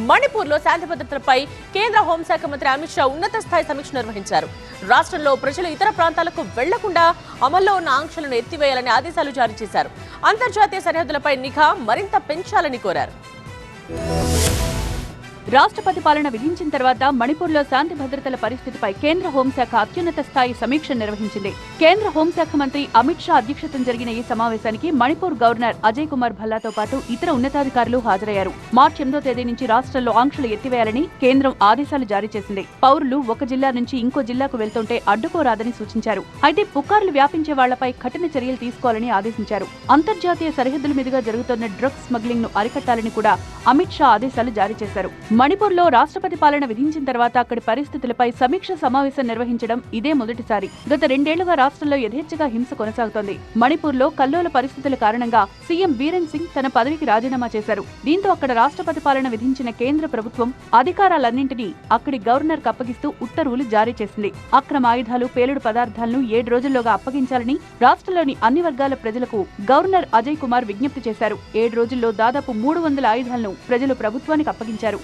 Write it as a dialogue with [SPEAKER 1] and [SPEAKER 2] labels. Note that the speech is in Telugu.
[SPEAKER 1] మణిపూర్లో శాంతి భద్రతలపై కేంద్ర హోంశాఖ మంత్రి అమిత్ షా ఉన్నత స్థాయి సమీక్ష నిర్వహించారు. రాష్ట్రంలో ప్రజలు ఇతర ప్రాంతాలకు వెళ్లకుండా అమల్లో ఉన్న ఆంక్షలను ఎత్తివేయాలని ఆదేశాలు జారీ చేశారు. అంతర్జాతీయ సరిహద్దులపై నిఘా మరింత పెంచాలని కోరారు.
[SPEAKER 2] రాష్ట్రపతి పాలన విధించిన తర్వాత మణిపూర్లో శాంతి భద్రతల పరిస్థితిపై కేంద్ర హోంశాఖ అత్యున్నత స్థాయి సమీక్ష నిర్వహించింది. కేంద్ర హోంశాఖ మంత్రి అమిత్ షా అధ్యక్షతన జరిగిన ఈ సమావేశానికి మణిపూర్ గవర్నర్ అజయ్ కుమార్ భల్లాతో పాటు ఇతర ఉన్నతాధికారులు హాజరయ్యారు. మార్చి 8వ తేదీ నుంచి రాష్ట్రంలో ఆంక్షలు ఎత్తివేయాలని కేంద్రం ఆదేశాలు జారీ చేసింది. పౌరులు ఒక జిల్లా నుంచి ఇంకో జిల్లాకు వెళ్తుంటే అడ్డుకోరాదని సూచించారు. అయితే పుకార్లు వ్యాపించే వాళ్లపై కఠిన చర్యలు తీసుకోవాలని ఆదేశించారు. అంతర్జాతీయ సరిహద్దుల మీదుగా జరుగుతున్న డ్రగ్స్ స్మగ్లింగ్ ను అరికట్టాలని కూడా అమిత్ షా ఆదేశాలు జారీ చేశారు. మణిపూర్లో రాష్ట్రపతి పాలన విధించిన తర్వాత అక్కడి పరిస్థితులపై సమీక్ష సమావేశం నిర్వహించడం ఇదే మొదటిసారి. గత 2 ఏళ్లుగా రాష్ట్రంలో యథేచ్ఛగా హింస కొనసాగుతోంది. మణిపూర్లో కల్లోల పరిస్థితుల కారణంగా సీఎం బీరెన్ సింగ్ తన పదవికి రాజీనామా చేశారు. దీంతో అక్కడ రాష్ట్రపతి పాలన విధించిన కేంద్ర ప్రభుత్వం అధికారాలన్నింటినీ అక్కడి గవర్నర్ కు అప్పగిస్తూ ఉత్తర్వులు జారీ చేసింది. అక్రమ ఆయుధాలు, పేలుడు పదార్థాలను 7 రోజుల్లోగా అప్పగించాలని రాష్ట్రంలోని అన్ని వర్గాల ప్రజలకు గవర్నర్ అజయ్ కుమార్ విజ్ఞప్తి చేశారు. 7 రోజుల్లో దాదాపు 300 ఆయుధాలను ప్రజలు ప్రభుత్వానికి అప్పగించారు.